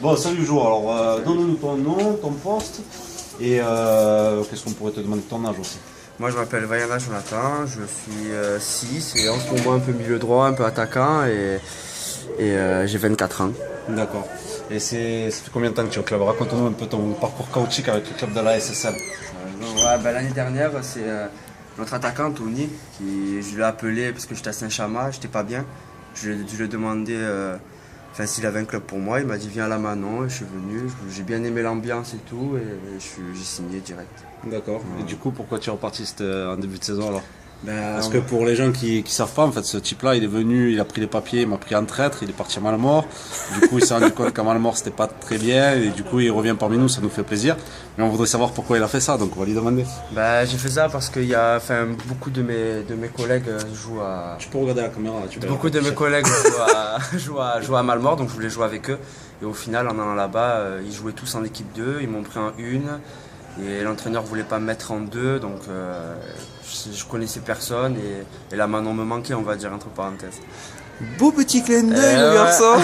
Bon, salut Jo, alors donne-nous ton nom, ton poste et qu'est-ce qu'on pourrait te demander de ton âge aussi. Moi je m'appelle Vaiana Jonathan, je suis 6 et en ce moment un peu milieu droit, un peu attaquant et j'ai 24 ans. D'accord. Et ça fait combien de temps que tu es au club? Raconte-nous un peu ton parcours chaotique avec le club de la SSL. L'année dernière c'est notre attaquant Tony, je l'ai appelé parce que j'étais à Saint-Chamas, j'étais pas bien. Je lui ai demandé s'il avait un club pour moi, il m'a dit viens à la Manon et je suis venu, j'ai bien aimé l'ambiance et tout et j'ai signé direct. D'accord. Et du coup, pourquoi tu es reparti en début de saison alors? Parce Ben, que pour les gens qui savent pas, en fait, ce type-là, il est venu, il a pris les papiers, il m'a pris en traître, il est parti à Malemort. Du coup, il s'est rendu compte qu'à Malemort, c'était pas très bien, et du coup, il revient parmi nous, ça nous fait plaisir. Mais on voudrait savoir pourquoi il a fait ça, donc on va lui demander. j'ai fait ça parce que beaucoup de mes collègues jouent à... Tu peux regarder la caméra, là, tu peux. Beaucoup de mes collègues jouent à Malemort, donc je voulais jouer avec eux. Et au final, en allant là-bas, ils jouaient tous en équipe 2, ils m'ont pris en 1. Et l'entraîneur voulait pas me mettre en 2, donc je connaissais personne et la Manon me manquait, on va dire, entre parenthèses. Beau petit clin d'œil, le garçon.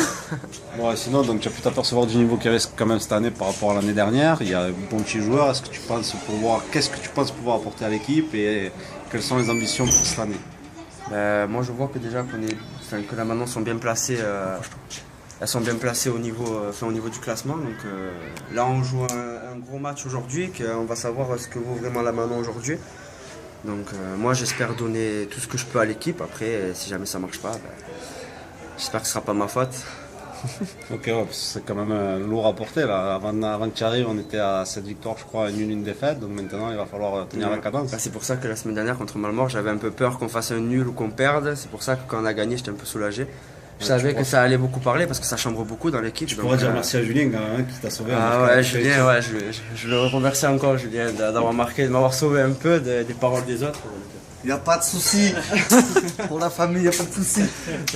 Bon, sinon, donc, tu as pu t'apercevoir du niveau qu'il reste quand même cette année par rapport à l'année dernière. Il y a un bon petit joueur. Qu'est-ce que tu penses pouvoir apporter à l'équipe et quelles sont les ambitions pour cette année? Moi, je vois que déjà que la Manon sont bien placées. Elles sont bien placées au niveau du classement. Donc là, on joue un gros match aujourd'hui, qu'on va savoir ce que vaut vraiment la Manon aujourd'hui. Donc moi, j'espère donner tout ce que je peux à l'équipe. Après, si jamais ça marche pas, j'espère que ce sera pas ma faute. Ok, ouais, c'est quand même lourd à porter là. Avant que tu arrives, on était à 7 victoires, je crois, une défaite. Donc maintenant, il va falloir tenir la cadence. C'est pour ça que la semaine dernière contre Malemort, j'avais un peu peur qu'on fasse un nul ou qu'on perde. C'est pour ça que quand on a gagné, j'étais un peu soulagé. Je savais que ça allait beaucoup parler parce que ça chambre beaucoup dans l'équipe. Tu pourrais dire merci à Julien quand même, qui t'a sauvé. Julien, je le remercie encore, Julien, d'avoir marqué, de m'avoir sauvé un peu des paroles des autres. Il n'y a pas de souci. Pour la famille, il n'y a pas de souci.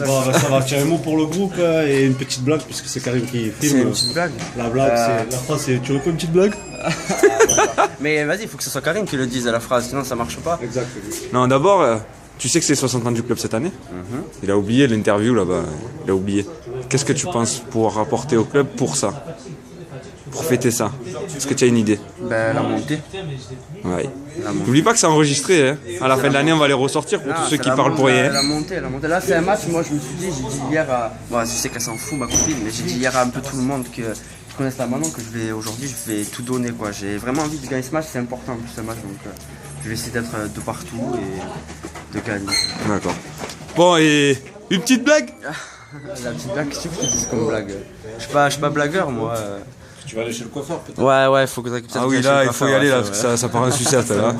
Bon, ça va, tu as un mot pour le groupe et une petite blague, puisque c'est Karim qui filme. C'est une petite blague. La blague, la phrase, c'est tu réponds une petite blague? Mais vas-y, il faut que ce soit Karim qui le dise à la phrase, sinon ça marche pas. Exact. Non, d'abord, tu sais que c'est 60 ans du club cette année. Il a oublié l'interview là-bas, il a oublié. Qu'est-ce que tu penses pouvoir rapporter au club pour ça? Pour fêter ça? Est-ce que tu as une idée? La montée. Ouais. N'oublie pas que c'est enregistré, hein. À la fin de l'année, on va les ressortir pour tous ceux qui parlent pour rien. La montée. Là, c'est un match, moi je me suis dit, j'ai dit hier à... Bon, je sais qu'elle s'en fout, ma copine, mais j'ai dit hier à un peu tout le monde qui connaissent la Manon que aujourd'hui, je vais tout donner, quoi. J'ai vraiment envie de gagner ce match, c'est important en plus ce match, donc je vais essayer d'être de partout et de gagner. D'accord. Bon, et une petite blague? La petite blague, qu'est-ce que tu dis comme blague? Je suis pas blagueur, moi. Tu vas aller chez le coiffeur peut-être? Ouais, il faut que tu Ah oui, là, il faut y aller, là, parce que ça part en sucette, là.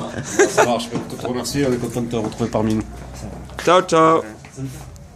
Ça marche, je peux te remercier, on est content de te retrouver parmi nous. Ciao, ciao.